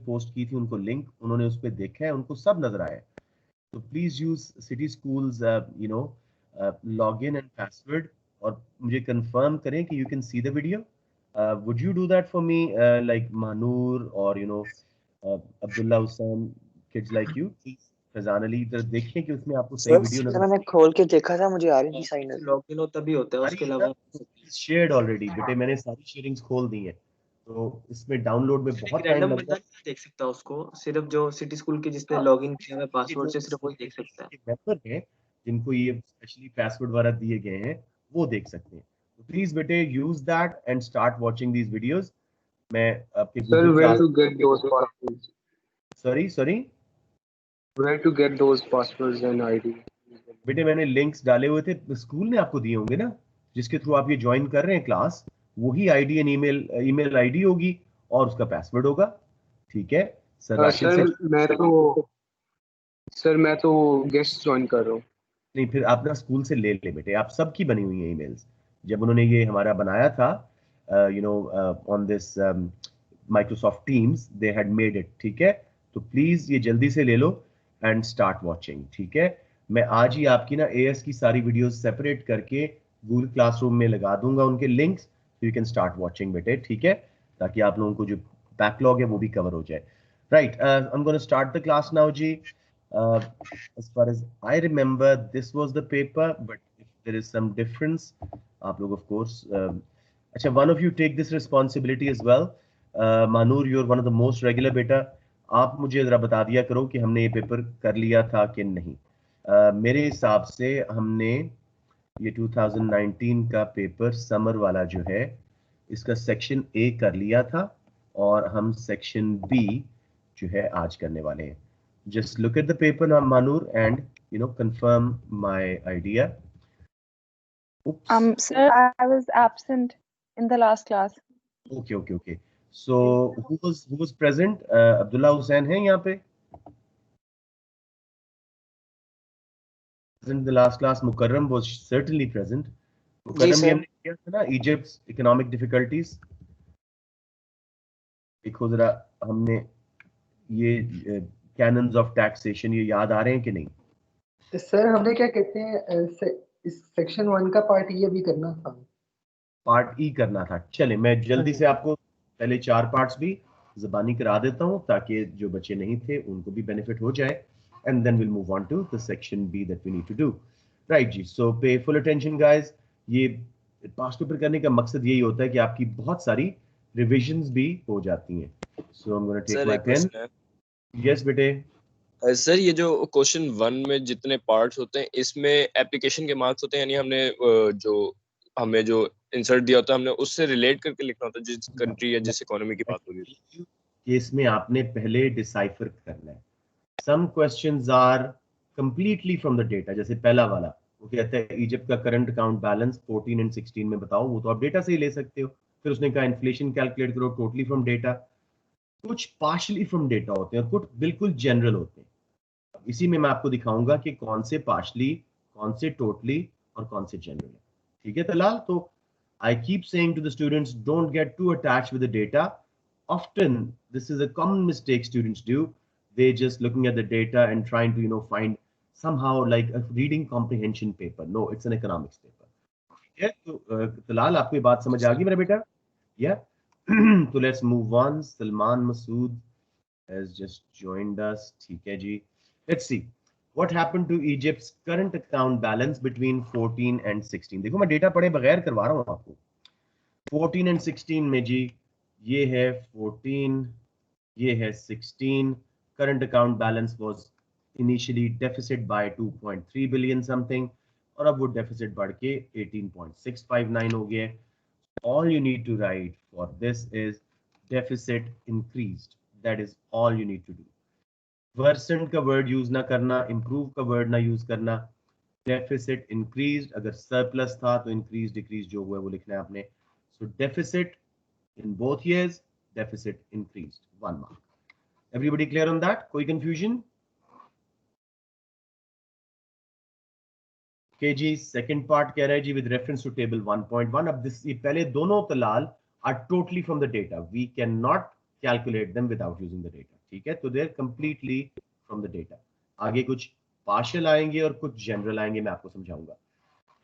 Post की थी उनको लिंक उन्होंने उस पर देखा है, उनको सब नजर आया है। तो please use city schools log in and password और मुझे कंफर्म करें कि you can see the video. Would you do that for me, like Manoor और Abdullah Hussain, kids like you, please Faizan Ali इधर देखें कि उसमें आपको सही वीडियो नजर मैंने खोल के देखा था, मुझे आ रही थी साइन इन। लॉगिन हो तभी होता है, उसके अलावा शेयर्ड ऑलरेडी बेटे, मैंने सारी शेयरिंग्स खोल दी है, तो इसमें डाउनलोड में बहुत टाइम रैंडम लगता बंदा है। नहीं देख सकता उसको, सिर्फ जो सिटी स्कूल के जिसने लॉगिन किया है पासवर्ड से सिर्फ वही देख सकता है। मेंबर हैं जिनको ये स्पेशली पासवर्ड वगैरह दिए गए हैं वो देख सकते हैं। तो प्लीज बेटे use that and start watching these videos. मैं आपके Sir, Google where class, to get those passwords? Sorry Where to get those passwords and ID? बेटे मैंने लिंक्स डाले हुए थे, स्कूल ने आपको दिए होंगे ना, जिसके थ्रू आप ये ज्वाइन कर रहे हैं क्लास, वही आईडी एंड ईमेल आईडी होगी और उसका पासवर्ड होगा। ठीक है सर, राशिद सर से मैं तो गेस्ट ज्वाइन कर रहा हूँ। नहीं, फिर आप ना स्कूल से ले ले बेटे, आप सबकी बनी हुई है ईमेल्स, जब उन्होंने ये हमारा बनाया था on this Microsoft teams they had made it. ठीक है, तो प्लीज ये जल्दी से ले लो एंड स्टार्ट वॉचिंग। ठीक है, मैं आज ही आपकी ना एएस की सारी वीडियोस सेपरेट करके गूगल क्लासरूम में लगा दूंगा उनके लिंक्स, तो यू कैन स्टार्ट वॉचिंग बेटे। ठीक है, ताकि आप लोगों को जो बैकलॉग है वो भी कवर हो जाए। Right, I am gonna start the class now जी। As far as I remember, this was the paper, but if there is some difference, आप लोग of course, अच्छा, one of you take this responsibility as well. Manur, you're one of the most regular बेटा, आप मुझे जरा बता दिया करो कि हमने ये पेपर कर लिया था कि नहीं। मेरे हिसाब से हमने ये 2019 का पेपर समर वाला जो है, इसका सेक्शन ए कर लिया था और हम सेक्शन बी जो है आज करने वाले हैं। Just look at the paper now, Manur, and confirm my idea. Oops. Sir, I was absent in the last class. Okay. So who was present? Abdullah Hussain है यहाँ पे? Present in the last class. Mukarram was certainly present. Mukarram, ये हमने किया था ना, Egypt's economic difficulties. देखो जरा, हमने ये कैनन्स ऑफ टैक्सेशन ये याद आ रहे हैं कि नहीं? सर हमने क्या कहते हैं, इस सेक्शन 1 का पार्ट ये भी करना था। पार्ट ई करना था। चले, मैं जल्दी से आपको पहले 4 पार्ट्स भी ज़बानी करा देता हूं ताकि जो बच्चे नहीं थे उनको भी बेनिफिट हो जाए, and then will move on to the section B that we need to do. Right जी, so pay full attention guys. ये पास्ट पेपर करने का मकसद यही होता है कि आपकी बहुत सारी रिविजन्स भी हो जाती हैं। So I am gonna take my pen. Yes बेटे। सर, ये जो क्वेश्चन 1 में जितने पार्ट्स होते हैं इसमें एप्लीकेशन के मार्क्स होते हैं, यानी हमने जो हमें जो इंसर्ट दिया होता है हमने उससे रिलेट करके लिखना होता है जिस कंट्री या जिस इकोनॉमी की बात हो रही है। इसमें आपने पहले डिसाइफर करना है। Some questions are completely from the data, जैसे पहला वाला वो कहता है इजिप्ट का करंट अकाउंट बैलेंस 14 एंड 16 में बताओ, वो तो आप डेटा से ही ले सकते हो। फिर उसने कहा इन्फ्लेशन कैलकुलेट करो टोटली फ्रॉम डेटा। कुछ पार्शली फ्रॉम डेटा होते हैं, कुछ बिल्कुल जनरल होते हैं। इसी में मैं आपको दिखाऊंगा कि कौन से पार्शली, कौन से टोटली और कौन से जनरल है। ठीक है तलाल, तो I keep saying to the students, don't get too attached with the data. Often this is a common mistake students do. They're just looking at the data and trying to find somehow like a reading comprehension paper. No, it's an economics paper. ठीक है, तो तलाल आपको ये बात समझ आ गई मेरा बेटा? Yeah. तो let's move on. Salman Masood has just joined us. ठीक है जी, let's see what happened to Egypt's current account balance between 14 and 16. देखो मैं डेटा पढ़े बगैर करवा रहा हूँ आपको। 14 and 16 में जी, ये है 14, ये है 16। current account balance was initially deficit by 2.3 billion something, और अब वो डेफिसिट बढ़ के 18.659 हो गया है। all you need to write for this is deficit increased. That is all you need to do. Versant का वर्ड यूज ना करना, इंप्रूव का वर्ड ना यूज करना। डेफिसिट इंक्रीज्ड, अगर सरप्लस था तो इंक्रीज डिक्रीज जो हुआ है वो लिखना है आपने। So deficit in both years, deficit increased, 1 mark. Everybody clear on that? कोई कंफ्यूजन? के जी, सेकंड पार्ट कह रहा है जी विद रेफरेंस टू टेबल 1.1। अब दिस, ये पहले दोनों तलाल are totally from the data, we can not calculate them without using the data. ठीक है, तो they are completely from the data. आगे कुछ पार्शियल आएंगे और कुछ जनरल आएंगे, मैं आपको समझाऊंगा।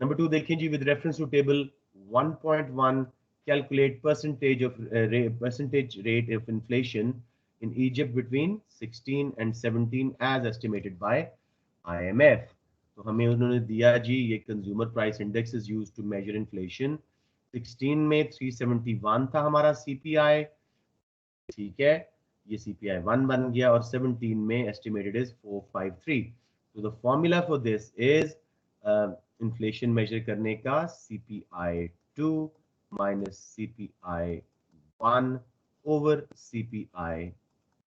नंबर 2 देखें जी, with reference to table 1.1 calculate percentage rate of inflation in Egypt between 16 and 17 as estimated by IMF। तो हमें उन्होंने दिया जी, ये consumer price index is used to measure inflation. 16 में 371 था हमारा CPI, ठीक है, ये CPI 1 बन गया, और 17 में एस्टिमेटेड इज 453। तो the formula for this is inflation measure करने का CPI 2 minus CPI 1 over CPI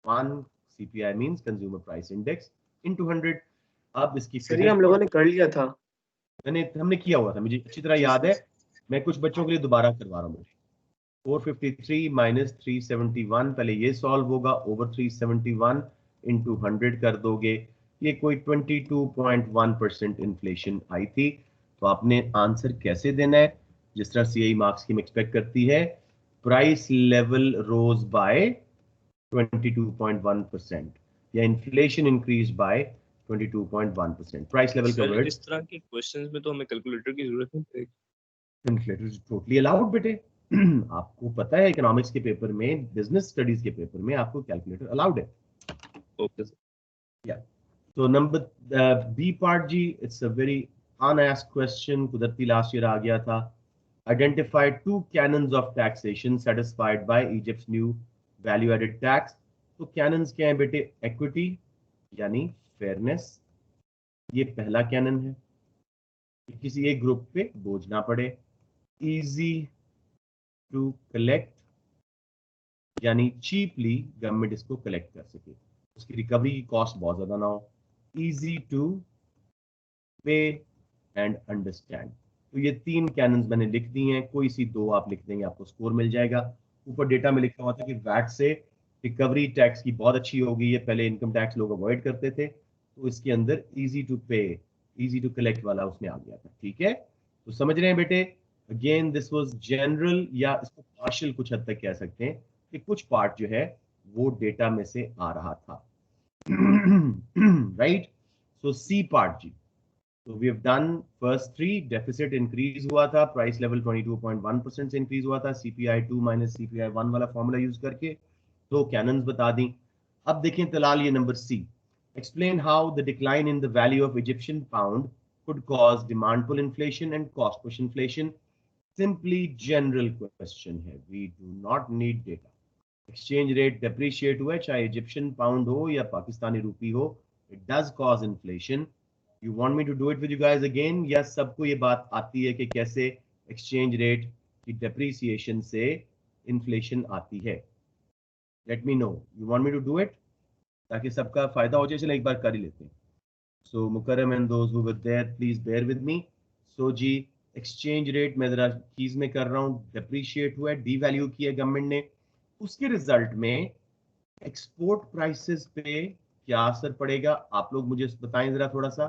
1, CPI means consumer price index into 100। अब इसकी सर ये हम लोगों ने कर लिया था, हमने किया हुआ था, मुझे अच्छी तरह याद है। मैं कुछ बच्चों के लिए दोबारा करवा रहा हूँ। 453 माइनस 371, पहले ये सॉल्व होगा, ओवर 371 इंटू 100 कर दोगे, ये कोई 22.1% इन्फ्लेशन आई थी। तो आपने आंसर कैसे देना है, जिस तरह CI मार्क्स की एक्सपेक्ट करती है, प्राइस लेवल रोज बाय 22.1% या inflation increase by 22.1%। Price level का वर्ड, इस तरह के क्वेश्चंस में तो हमें कैलकुलेटर की जरूरत नहीं पड़ेगी। कैलकुलेटर इज टोटली अलाउड बेटे। आपको पता है इकोनॉमिक्स के पेपर में, बिजनेस स्टडीज के पेपर में आपको कैलकुलेटर अलाउड है। Okay sir. या तो नंबर बी पार्ट जी, it's a very unasked question, कुदरती लास्ट ईयर आ गया था। Identify 2 canons of taxation satisfied by Egypt's new value added tax. तो कैनन्स क्या है बेटे, इक्विटी यानी फेयरनेस, ये पहला कैनन है कि किसी एक ग्रुप पे बोझ ना पड़े। इजी टू कलेक्ट यानी चीपली गवर्नमेंट इसको कलेक्ट कर सके, उसकी रिकवरी की कॉस्ट बहुत ज्यादा ना हो। इजी टू पे एंड अंडरस्टैंड। तो ये 3 कैनन्स मैंने लिख दी हैं, कोई सी 2 आप लिख देंगे आपको स्कोर मिल जाएगा। ऊपर डेटा में लिखा हुआ था कि वैट से रिकवरी टैक्स की बहुत अच्छी होगी, ये पहले इनकम टैक्स लोग अवॉइड करते थे, तो इसके अंदर इजी टू पे, इजी टू कलेक्ट वाला उसमें आ गया था। ठीक है, तो समझ रहे हैं बेटे। अगेन दिस वाज जनरल, या इसको पार्शियल कुछ हद तक कह सकते हैं कि कुछ पार्ट जो है वो डेटा में से आ रहा था। राइट, सो सी पार्ट जी, तो we have done first 3। Deficit increase हुआ था, प्राइस लेवल 22.1% से इंक्रीज हुआ था, CPI 2 माइनस CPI 1 वाला फॉर्मूला यूज करके। 2 कैनन्स बता दी। अब देखें तलाल, ये number C, explain how the decline in the value of Egyptian pound could cause demand pull inflation and cost push inflation। Simply general question है, we do not need data। Exchange rate depreciate हुआ, चाहे Egyptian pound हो या Pakistani rupee हो, it does cause inflation. You want me to do it with you guys again, या सबको ये बात आती है कि कैसे एक्सचेंज रेट की डेप्रिसिएशन से इन्फ्लेशन आती है? Let me know, you want me to do it, ताकि सबका फायदा हो जाए। चलो एक बार कर ही लेते हैं। सो मुकर्रम एंड दोस्त who were there, please bear with me. So जी, एक्सचेंज रेट मैं जरा कीज में कर रहा हूँ, डेप्रिशिएट हुआ है, डीवैल्यू किया गवर्नमेंट ने, उसके रिजल्ट में एक्सपोर्ट प्राइसेस पे क्या असर पड़ेगा, आप लोग मुझे बताएं जरा थोड़ा सा।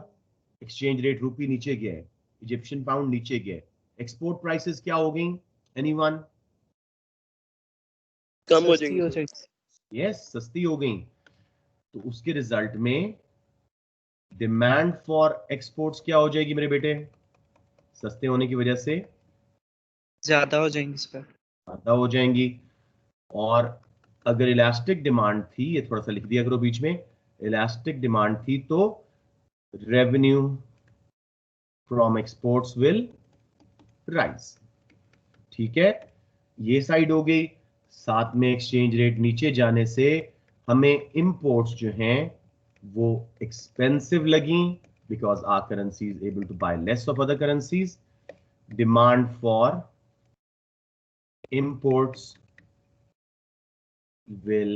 एक्सचेंज रेट रूपी नीचे गया है, इजिप्शियन पाउंड नीचे गया है, एक्सपोर्ट प्राइसेस क्या हो गई? एनीवन? कम हो जाएंगे। यस, सस्ती हो गई। तो उसके रिजल्ट में डिमांड फॉर एक्सपोर्ट्स क्या हो जाएगी मेरे बेटे? सस्ते होने की वजह से ज्यादा हो जाएंगी सर। ज्यादा हो जाएंगी। और अगर इलास्टिक डिमांड थी, ये थोड़ा सा लिख दिया करो बीच में, इलास्टिक डिमांड थी तो revenue from exports will rise. ठीक है, ये साइड हो गई। साथ में एक्सचेंज रेट नीचे जाने से हमें इंपोर्ट्स जो हैं वो एक्सपेंसिव लगी, because our currency is able to buy less of other currencies. Demand for imports will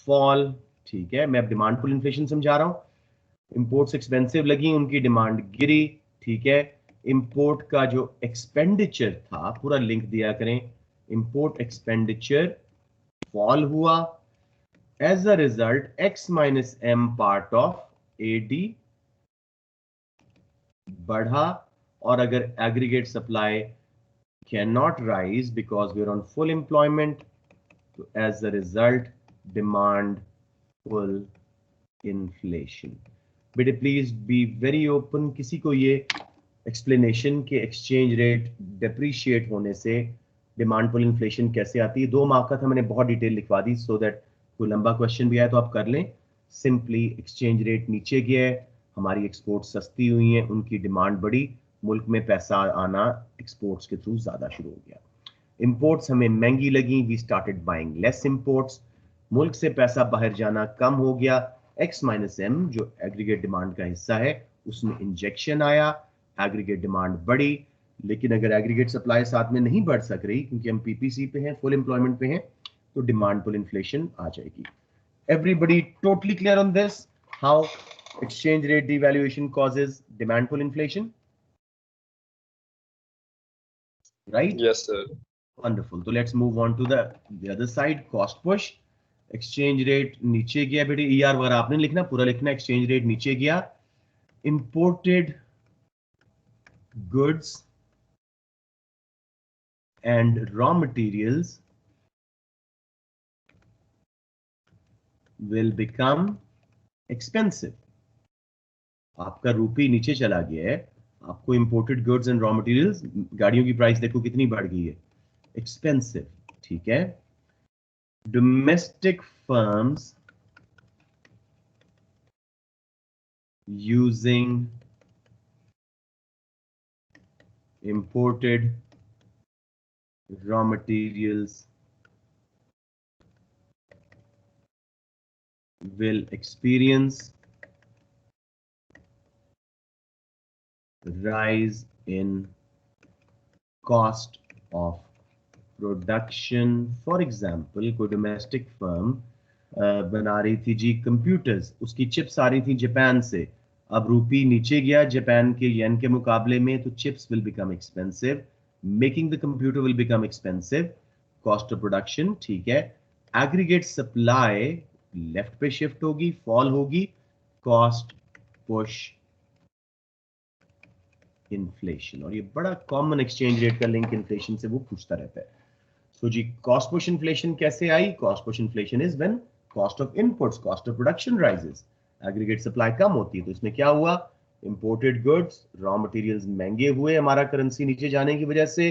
fall। ठीक है, मैं अब डिमांड पुल इन्फ्लेशन समझा रहा हूं। इंपोर्ट्स एक्सपेंसिव लगी, उनकी डिमांड गिरी। ठीक है, इंपोर्ट का जो एक्सपेंडिचर था, पूरा लिंक दिया करें, इंपोर्ट एक्सपेंडिचर फॉल हुआ। As a result x minus m part of AD बढ़ा। और अगर aggregate supply cannot rise because we're on full employment. So as a result, demand pull inflation. बेटे प्लीज बी वेरी ओपन. किसी को ये explanation के exchange rate depreciate होने से डिमांड पुल इन्फ्लेशन कैसे आती है? 2 मार्क का था, मैंने बहुत डिटेल लिखवा दी सो दैट कोई लंबा क्वेश्चन भी आए तो आप कर लें. सिंपली एक्सचेंज रेट नीचे गया है, हमारी एक्सपोर्ट सस्ती हुई हैं, उनकी डिमांड बढ़ी, मुल्क में पैसा आना एक्सपोर्ट्स के थ्रू ज्यादा शुरू हो गया. इंपोर्ट्स हमें महंगी लगी, we started buying less imports, मुल्क से पैसा बाहर जाना कम हो गया. एक्स माइनस एम जो एग्रीगेट डिमांड का हिस्सा है उसमें इंजेक्शन आया, एग्रीगेट डिमांड बढ़ी. लेकिन अगर एग्रीगेट सप्लाई साथ में नहीं बढ़ सक रही क्योंकि हम पीपीसी पे हैं, फुल एम्प्लॉयमेंट पे हैं, तो डिमांड पुल इन्फ्लेशन आ जाएगी. Everybody totally clear on this how exchange rate devaluation causes demand pull inflation? Right? Yes, sir. Wonderful. So let's move on to the other side, cost push. Exchange rate नीचे गया बेटे, ER वगैरह आपने लिखना, पूरा लिखना. Exchange rate नीचे गया, imported goods and raw materials will become expensive. आपका रूपी नीचे चला गया है, आपको imported goods and raw materials, गाड़ियों की प्राइस देखो कितनी बढ़ गई है, एक्सपेंसिव. ठीक है. Domestic firms using imported raw materials will experience rise in cost of production. For example, कोई डोमेस्टिक फर्म बना रही थी जी कंप्यूटर्स, उसकी चिप्स आ रही थी जापान से, अब रूपी नीचे गया जापान के येन के मुकाबले में, तो chips will become expensive, making the computer will become expensive, cost of production. ठीक है. एग्रीगेट सप्लाई लेफ्ट पे शिफ्ट होगी, फॉल होगी, कॉस्ट पुश इन्फ्लेशन. और ये बड़ा कॉमन एक्सचेंज रेट का लिंक इन्फ्लेशन से वो पूछता रहता है. सो जी कॉस्ट पुश इन्फ्लेशन कैसे आई? Cost push inflation is when cost of inputs, cost of production rises, aggregate supply कम होती है. तो इसमें क्या हुआ? इंपोर्टेड गुड्स, रॉ मटेरियल्स महंगे हुए हमारा करेंसी नीचे जाने की वजह से.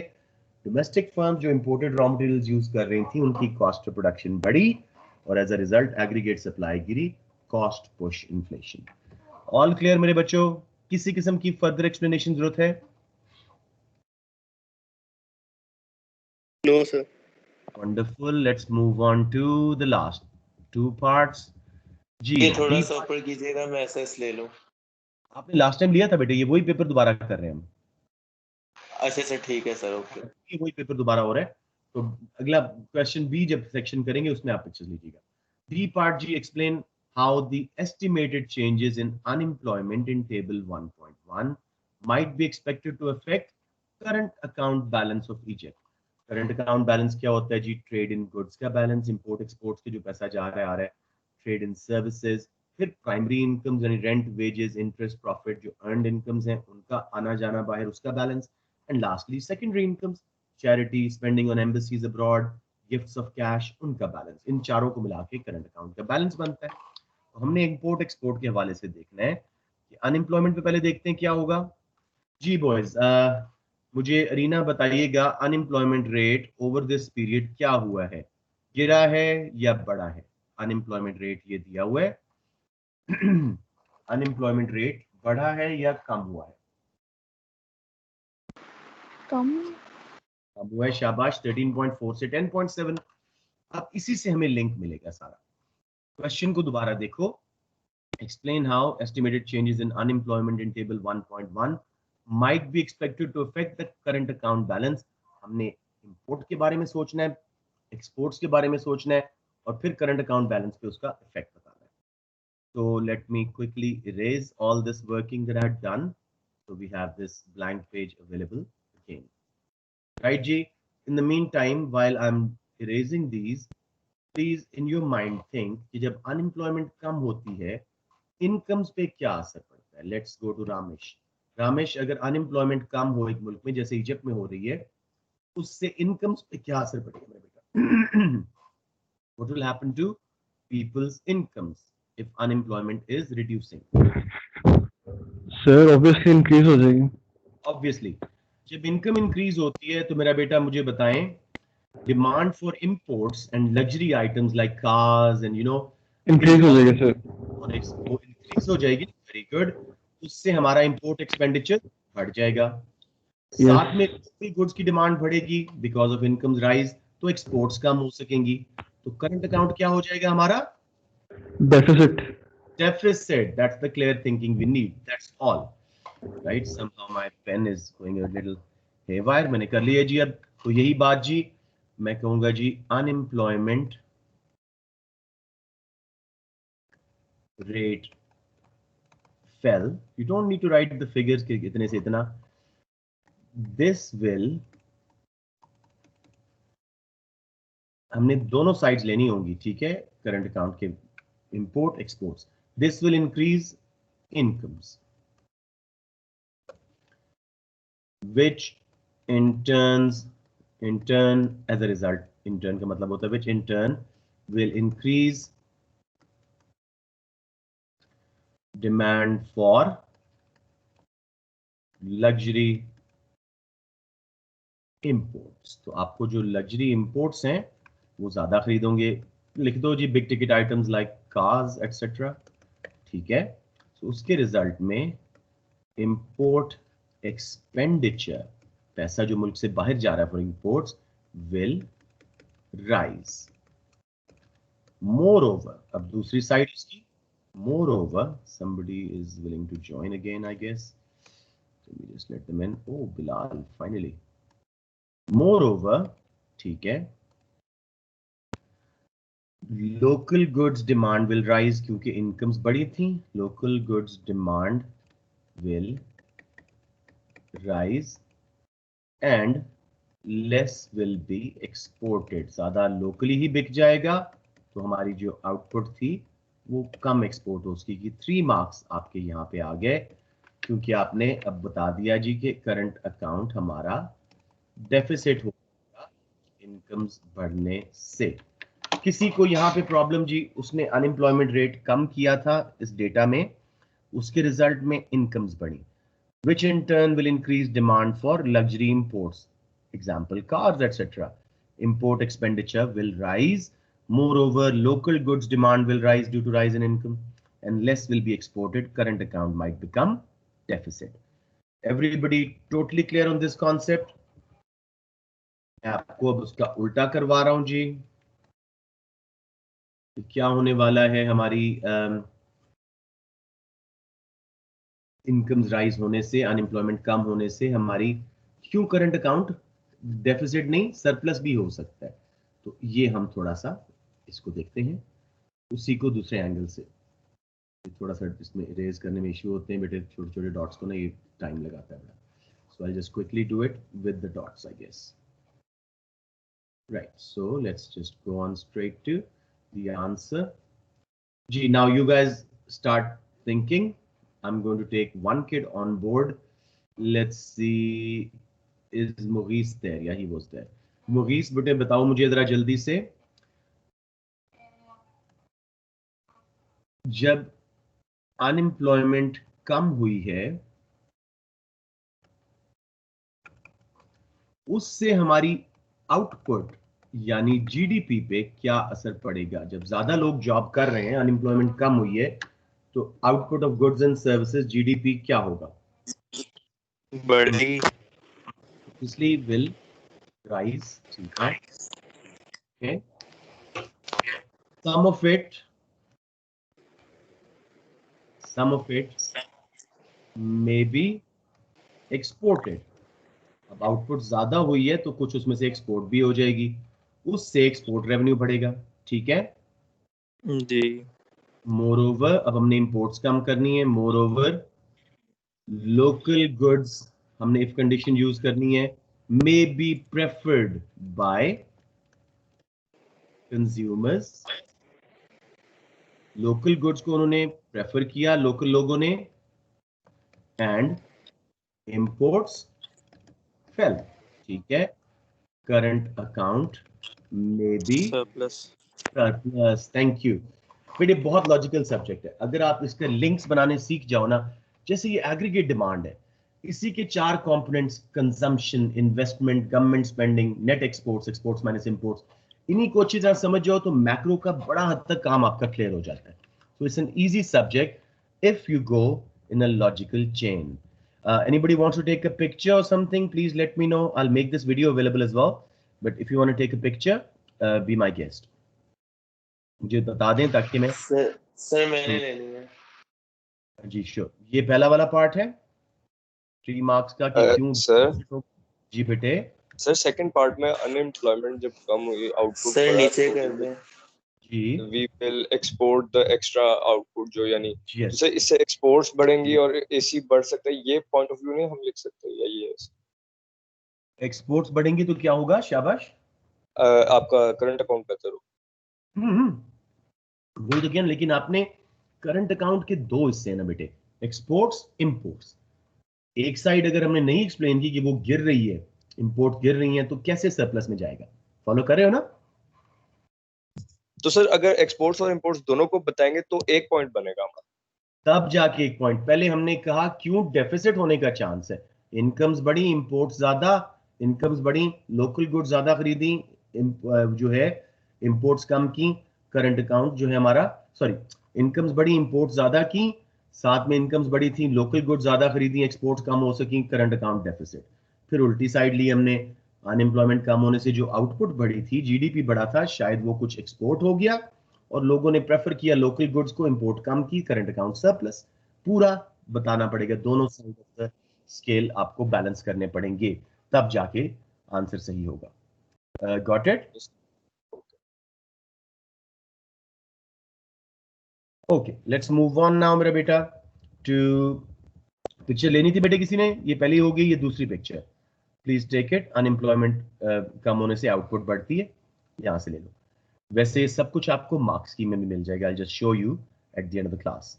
डोमेस्टिक फर्म जो इंपोर्टेड रॉ मटेरियल्स यूज कर रही थी उनकी कॉस्ट ऑफ प्रोडक्शन बढ़ी और as a result aggregate supply गिरी, cost push inflation. All clear मेरे बच्चों? किसी किस्म की फर्दर एक्सप्लेनेशन जरूरत है? No sir. Wonderful. Let's move on to the last 2 parts. जी ये थोड़ा सा ऊपर कीजिएगा, मैं एसएस ले लूं. आपने लास्ट टाइम लिया था बेटे, ये वही पेपर दोबारा कर रहे हैं हम. अच्छा सर, ठीक है सर, ओके. ये वही पेपर दोबारा हो रहा है. तो अगला क्वेश्चन बी जब सेक्शन करेंगे उसमें आप पिक्चर्स लीजिएगा. डी पार्ट जी, explain how the estimated changes in unemployment in table 1.1 might be expected to affect current account balance of Egypt. Current account balance क्या होता है जी? ट्रेड इन गुड्स का बैलेंस, इंपोर्ट एक्सपोर्ट्स के जो पैसा जा रहा है आ रहा है, ट्रेड इन सर्विसेज, फिर प्राइमरी इनकम्स यानी रेंट, वेजेस, इंटरेस्ट, प्रॉफिट जो अर्नड इनकम्स हैं उनका आना जाना बाहर, उसका balance, and lastly secondary incomes, charity, spending on embassies abroad, gifts of cash, उनका बैलेंस. इन चारों को मिला के करंट अकाउंट का बैलेंस बनता है. तो हमने इंपोर्ट एक्सपोर्ट के हवाले से देखना है कि अनएम्प्लॉयमेंट पे पहले देखते हैं क्या होगा. जी बॉयज, मुझे अरीना बताइएगा unemployment rate over this period क्या हुआ है, गिरा है या बढ़ा है? अनएम्प्लॉयमेंट रेट ये दिया हुआ है. अनएम्प्लॉयमेंट रेट बढ़ा है या कम हुआ है? कम हुआ है. शाबाश. 13.4 से 10.7. अब इसी से हमें लिंक मिलेगा सारा. क्वेश्चन को दोबारा देखो. Explain how estimated changes in unemployment in table 1.1 might be expected to affect the current account balance. हमने इंपोर्ट के बारे में सोचना है, एक्सपोर्ट्स के बारे में सोचना है और फिर करंट अकाउंट बैलेंस पे उसका इफेक्ट बताना है. So let me quickly erase all this working that I had done. So we have this blank page available again. Right, Ji? In the meantime, while I'm erasing these, please in your mind think कि जब unemployment कम होती है, incomes पे क्या असर पड़ता है? Let's go to Ramesh. Ramesh, अगर unemployment कम हो एक मुल्क में जैसे इजिप्ट में हो रही है, उससे इनकम्स पे क्या असर पड़ेगा मेरे बेटा? What will happen to people's incomes if unemployment is reducing? Sir obviously increase हो जाएगी। Obviously, जब इनकम इंक्रीज होती है तो मेरा बेटा मुझे बताएं, demand for imports and luxury items like cars and increase हो जाएगी सर। वो इंक्रीज हो जाएगी। Very good. उससे हमारा इंपोर्ट एक्सपेंडिचर बढ़ जाएगा। साथ में गुड्स की डिमांड बढ़ेगी बिकॉज ऑफ इनकम्स राइज, तो एक्सपोर्ट्स कम हो सकेंगी। तो करंट अकाउंट क्या हो जाएगा हमारा? Deficit. Deficit. That's the clear thinking we need. That's all. Right? Somehow my pen is going a little haywire. मैंने कर लिया जी। अब तो यही बात जी, मैं कहूंगा जी unemployment rate fell. You don't need to write the figures कि इतने से इतना. This will, हमने दोनों साइड्स लेनी होंगी, ठीक है, करंट अकाउंट के, import exports. This will increase incomes, which in turn as a result, in turn का मतलब होता है which in turn will increase demand for luxury imports. तो आपको जो लग्जरी इंपोर्ट्स हैं वो ज्यादा खरीदोंगे. लिख दो जी big ticket items like cars et cetera, ठीक है. तो उसके रिजल्ट में इंपोर्ट एक्सपेंडिचर, पैसा जो मुल्क से बाहर जा रहा है for imports, will rise. More over, अब दूसरी साइड उसकी, more over, somebody is willing to join again I guess. Let me just let them in. Oh Bilal, finally. Moreover, ठीक है, local goods demand will rise, क्योंकि incomes बड़ी थी. Local goods demand will rise and less will be exported. ज्यादा locally ही बिक जाएगा तो हमारी जो आउटपुट थी वो कम एक्सपोर्ट हो उसकी. 3 मार्क्स आपके यहाँ पे आ गए, क्योंकि आपने अब बता दिया जी कि करंट अकाउंट हमारा डेफिसिट होगा इनकम्स बढ़ने से. किसी को यहाँ पे प्रॉब्लम जी, उसने अनएम्प्लॉयमेंट रेट कम किया था इस डेटा में, उसके रिजल्ट में इनकम्स बढ़ी, which in turn will increase demand for luxury imports, example cars etc. Import expenditure will rise. Moreover, local goods demand will rise due to rise in income and less will be exported. Current account might become deficit. Everybody totally clear on this concept? मैं आपको अब उसका उल्टा करवा रहा हूं जी. क्या होने वाला है हमारी इनकम्स राइज होने से, अनएम्प्लॉयमेंट कम होने से हमारी क्यों करंट अकाउंट डेफिसिट नहीं सरप्लस भी हो सकता है. तो ये हम थोड़ा सा इसको देखते हैं, उसी को दूसरे एंगल से. थोड़ा सा इसमें इरेज करने में इश्यू होते हैं बेटे, छोटे छोटे डॉट्स को ना, ये टाइम लगाता है. So I just quickly do it with the dots I guess. Right, so let's just go on straight to the answer. Gee, now you guys start thinking. I'm going to take one kid on board. Let's see, is Maurice there? Yeah, he was there. Maurice, बेटे बताओ मुझे जरा जल्दी से, जब unemployment कम हुई है उससे हमारी आउटपुट यानी जीडीपी पे क्या असर पड़ेगा. जब ज्यादा लोग जॉब कर रहे हैं, अनएम्प्लॉयमेंट कम हुई है, तो output of goods and services GDP क्या होगा? बढ़ी. इसलिए विल राइज. ठीक है, okay. Some of it may be exported. अब आउटपुट ज्यादा हुई है तो कुछ उसमें से एक्सपोर्ट भी हो जाएगी, उससे एक्सपोर्ट रेवेन्यू बढ़ेगा. ठीक है जी. मोरओवर, अब हमने इंपोर्ट्स कम करनी है. मोरओवर, लोकल गुड्स हमने इफ कंडीशन यूज करनी है, may be preferred bye consumers. Local goods को उन्होंने प्रेफर किया, लोकल लोगों ने, एंड इंपोर्ट्स फेल. ठीक है, current account may be surplus surplus. Thank you. बेटे बहुत लॉजिकल सब्जेक्ट है, अगर आप इसके लिंक्स बनाने सीख जाओ ना, जैसे ये एग्रीगेट डिमांड है, इसी के 4 components, consumption, investment, government spending, net exports, exports minus imports, इन्हीं को अच्छी तरह समझ जाओ तो मैक्रो का बड़ा हद तक काम आपका क्लियर हो जाता है. So it's an easy subject if you go in a logical chain. Anybody wants to take a picture or something, please let me know. I'll make this video available as well. But if you want to take a picture, be my guest. मुझे बता दें ताकि मैं sir मैंने लेनी है. जी sure. ये पहला वाला पार्ट है 3 मार्क्स का कि क्यों सर. जी बेटे. सर सेकंड पार्ट में अनएम्प्लॉयमेंट जब कम हुई, आउटपुट सर नीचे कर दें. जी we will export the extra output, जो यानी yes. सर इससे एक्सपोर्ट्स बढ़ेंगी और एसी बढ़ सकता है, ये पॉइंट ऑफ व्यू नहीं हम लिख सकते हैं, या ये एक्सपोर्ट्स बढ़ेंगी तो क्या होगा? शाबाश. आपका करंट अकाउंट बेहतर हो. वही तो क्या, लेकिन आपने करंट अकाउंट के 2 हिस्से हैं ना बेटे, एक्सपोर्ट्स, इंपोर्ट्स. एक साइड अगर हमने नहीं एक्सप्लेन की कि वो गिर रही है, इंपोर्ट गिर रही है, तो कैसे सरप्लस में जाएगा? फॉलो कर रहे हो ना? तो सर अगर एक्सपोर्ट्स और इंपोर्ट्स दोनों को बताएंगे तो एक पॉइंट बनेगा हमारा, तब जाके एक पॉइंट. पहले हमने कहा क्यों डेफिसिट होने का चांस है. इनकम्स बढ़ी, इंपोर्ट्स ज्यादा, इनकम्स बढ़ी, लोकल गुड्स ज्यादा खरीदी, जो है इंपोर्ट्स कम की, करंट अकाउंट जो है हमारा, सॉरी, इनकम्स बढ़ी, इंपोर्ट्स ज्यादा की, साथ में इनकम्स बढ़ी थी, लोकल गुड्स ज्यादा खरीदी, एक्सपोर्ट्स कम हो सकी, करंट अकाउंट डेफिसिट. फिर उल्टी साइड ली हमने, अनएम्प्लॉयमेंट कम होने से जो आउटपुट बढ़ी थी, जीडीपी बढ़ा था, शायद वो कुछ एक्सपोर्ट हो गया और लोगों ने प्रेफर किया लोकल गुड्स को, इंपोर्ट कम की, करंट अकाउंट सरप्लस. पूरा बताना पड़ेगा, दोनों साइड ऑफ द स्केल आपको बैलेंस करने पड़ेंगे, तब जाके आंसर सही होगा. Got it? Okay, let's move on now मेरा बेटा टू, पिक्चर लेनी थी बेटे किसी ने? ये पहली हो गई, ये दूसरी picture. Please take it. Unemployment कम होने से आउटपुट बढ़ती है, यहां से ले लो. वैसे सब कुछ आपको मार्क्स की में भी मिल जाएगा. I just show you at the end of the class.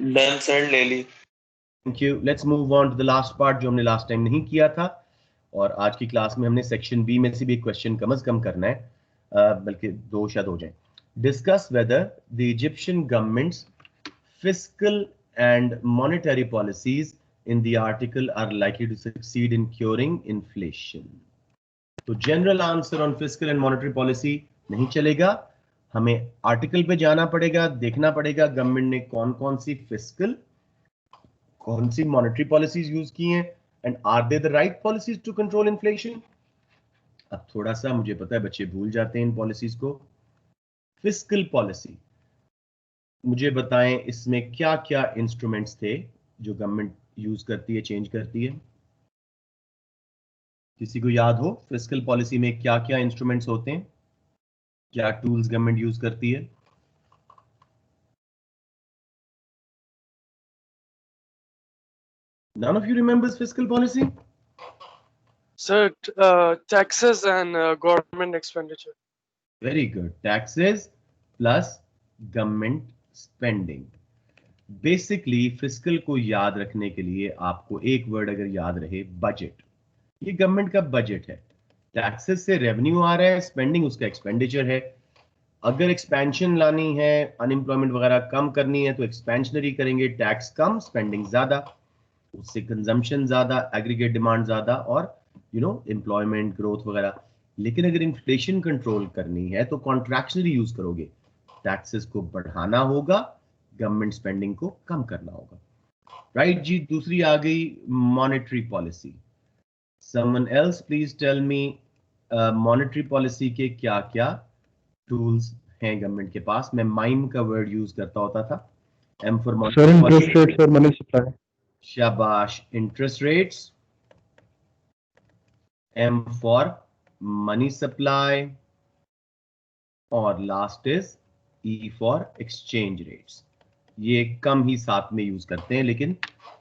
Done sir, ले ली. Thank you. Let's move on to the last part जो हमने लास्ट टाइम नहीं किया था, और आज की क्लास में हमने सेक्शन बी में से भी एक क्वेश्चन कम से कम करना है, बल्कि 2 शायद हो जाए. Discuss whether the Egyptian governments fiscal and monetary policies in the article are likely to succeed in curing inflation. तो general answer on fiscal and monetary policy नहीं चलेगा, हमें आर्टिकल पे जाना पड़ेगा, देखना पड़ेगा गवर्नमेंट ने कौन कौन सी फिस्कल, कौन सी मॉनेटरी पॉलिसीज यूज की हैं, and are they the right policies to control inflation. अब थोड़ा सा मुझे पता है बच्चे भूल जाते हैं इन पॉलिसीज को. फिस्कल पॉलिसी, मुझे बताएं इसमें क्या क्या इंस्ट्रूमेंट्स थे जो गवर्नमेंट यूज करती है, चेंज करती है? किसी को याद हो फिस्कल पॉलिसी में क्या क्या इंस्ट्रूमेंट्स होते हैं, क्या टूल्स गवर्नमेंट यूज करती है? None of you remembers fiscal policy? Sir, taxes and government expenditure. Very good. Taxes plus government spending. Basically fiscal को याद रखने के लिए आपको एक वर्ड अगर याद रहे, बजट. ये गवर्नमेंट का बजट है. टैक्सेस से रेवेन्यू आ रहा है, स्पेंडिंग उसका एक्सपेंडिचर है. अगर एक्सपेंशन लानी है, अनएम्प्लॉयमेंट वगैरह कम करनी है, तो एक्सपेंशनरी करेंगे, टैक्स कम, स्पेंडिंग ज्यादा, उससे कंजम्पशन ज्यादा, एग्रीगेट डिमांड ज्यादा, और एम्प्लॉयमेंट ग्रोथ वगैरह. लेकिन अगर इन्फ्लेशन कंट्रोल करनी है तो कॉन्ट्रैक्शनरी यूज करोगे, टैक्सेस को बढ़ाना होगा, गवर्नमेंट स्पेंडिंग को कम करना होगा. राइट जी. दूसरी आ गई monetary policy. Someone else please tell me monetary policy के क्या क्या टूल्स हैं गवर्नमेंट के पास? मैं माइम का वर्ड यूज करता होता था. M for sir interest rates और मनी सप्लाई. शाबाश. Interest rates. M for money supply, और last is E for exchange rates. ये कम ही साथ में यूज करते हैं, लेकिन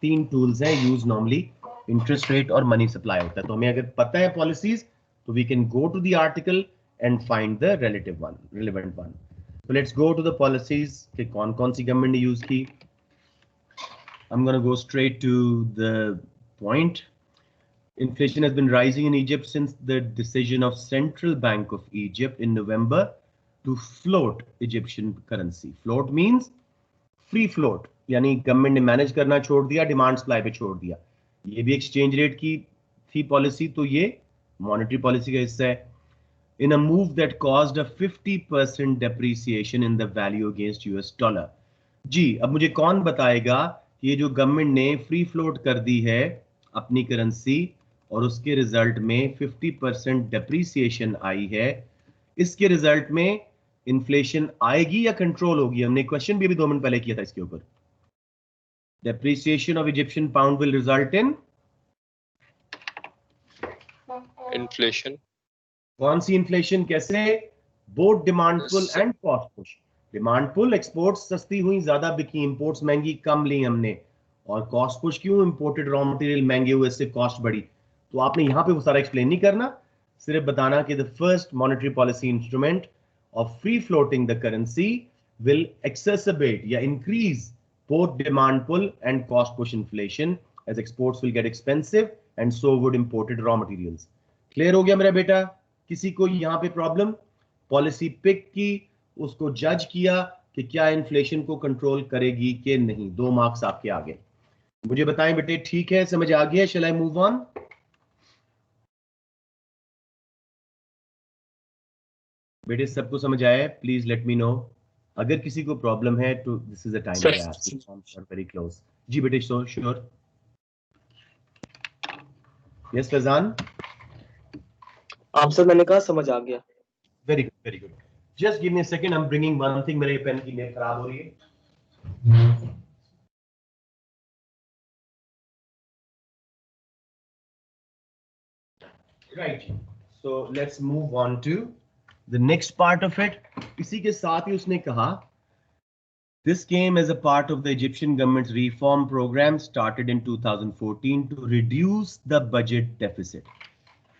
3 टूल्स हैं यूज नॉर्मली. इंटरेस्ट रेट और मनी सप्लाई होता है. तो हमें अगर पता है पॉलिसीज तो we can go to the article and find the relevant one. तो let's go to the policies कि कौन कौन सी गवर्नमेंट ने यूज की. I am gonna go straight to the point. Inflation has been rising in Egypt since the decision of Central Bank of Egypt in November to float Egyptian currency. Float means free float, यानी government ने manage करना छोड़ दिया, demand supply पे छोड़ दिया. ये भी एक्सचेंज रेट की थी पॉलिसी, तो ये मॉनेटरी पॉलिसी का हिस्सा है. In a move that caused a 50% depreciation in the value against US dollar. जी, अब मुझे कौन बताएगा कि ये जो गवर्नमेंट ने फ्री फ्लोट कर दी है अपनी करेंसी और उसके रिजल्ट में 50% डेप्रीसिएशन आई है, इसके रिजल्ट में इन्फ्लेशन आएगी या कंट्रोल होगी? हमने क्वेश्चन भी अभी 2 मिनट पहले किया था इसके ऊपर. Depreciation of Egyptian pound will result in inflation. कौन सी इन्फ्लेशन? कैसे? Both demand pull and cost push. Demand pull, exports सस्ती हुई, ज्यादा बिकी, इंपोर्ट्स महंगी, कम ली हमने. और कॉस्ट पुश क्यों? इंपोर्टेड रॉ मटेरियल महंगे हुए, इससे कॉस्ट बढ़ी. तो आपने यहाँ पे वो सारा एक्सप्लेन नहीं करना, सिर्फ बताना कि the first monetary policy instrument of free floating the currency will exacerbate या increase both demand pull and cost push inflation as exports will get expensive and so would imported raw materials. Clear हो गया मेरा बेटा? किसी को यहाँ पे problem? Policy pick की, उसको जज किया कि क्या इन्फ्लेशन को कंट्रोल करेगी कि नहीं. 2 मार्क्स आपके आगे. मुझे बताएं बेटे, ठीक है, समझ आ गया? Shall I move on? बेटे सबको समझ आया है? Please let me know. अगर किसी को प्रॉब्लम है तो this is the time to ask. Very close. जी बेटे, सो श्योर. यस फैजान. आप सर, मैंने कहा समझ आ गया. Very good, very good. Just give me a second, I am bringing one thing. मेरे पेन की नेट खराब हो रही है. Right. So let's move on to the next part of it. इसी के साथ ही उसने कहा, this came as a part of the Egyptian government's reform program started in 2014 to reduce the budget deficit.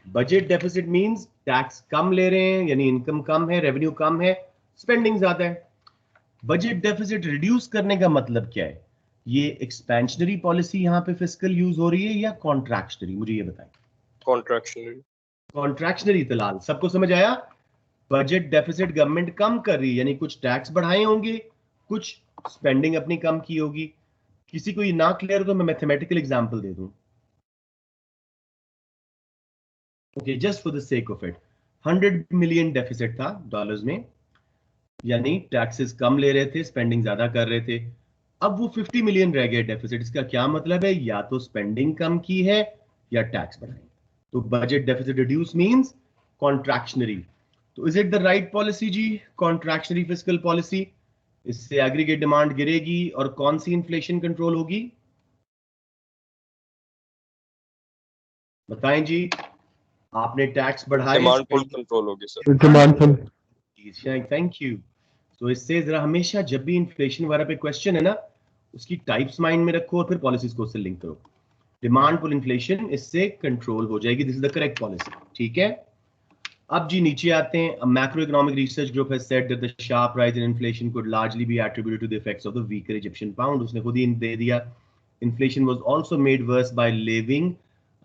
Budget deficit means tax कम ले रहे हैं, यानी income कम है, रेवेन्यू कम है, स्पेंडिंग ज्यादा है. बजट डेफिसिट रिड्यूस करने का मतलब क्या है? ये एक्सपेंशनरी पॉलिसी यहाँ पे फिस्कल यूज हो रही है या कॉन्ट्रैक्शनरी? मुझे ये बताएं. कॉन्ट्रैक्शनरी. कॉन्ट्रैक्शनरी. तलाल सबको समझ आया? बजट डेफिसिट गवर्नमेंट कम कर रही है, यानी कुछ टैक्स बढ़ाए होंगे, कुछ स्पेंडिंग अपनी कम की होगी. किसी को ये ना क्लियर हो तो मैं मैथमेटिकल एग्जांपल दे दूं. Okay, just for the sake of it, 100 million deficit था डॉलर्स में, यानी टैक्सेस कम ले रहे थे, स्पेंडिंग ज्यादा कर रहे थे. अब वो 50 मिलियन रह गए डेफिसिट. इसका क्या मतलब है? या तो स्पेंडिंग कम की है या टैक्स बढ़ाए. तो budget deficit reduce means contractionary. तो is it the right policy जी? Contractionary fiscal policy. इससे एग्रीगेट डिमांड गिरेगी और कौन सी इन्फ्लेशन कंट्रोल होगी? बताएं जी. आपने टैक्स बढ़ाए, डिमांड पुल कंट्रोल होगी sir. Demand pull. Thank you. तो इससे जरा हमेशा जब भी इन्फ्लेशन वगैरह पे क्वेश्चन है ना, उसकी टाइप्स माइंड में रखो और फिर पॉलिसीज को उससे लिंक करो. डिमांड पुल इन्फ्लेशन इससे कंट्रोल हो जाएगी. This is the correct policy. ठीक है. अब जी नीचे आते हैं. Macro economic research group has said that the sharp rise in inflation could largely be attributed to the effects of the weaker Egyptian pound. उसने खुद ही दे दिया. Inflation was also made worse by leaving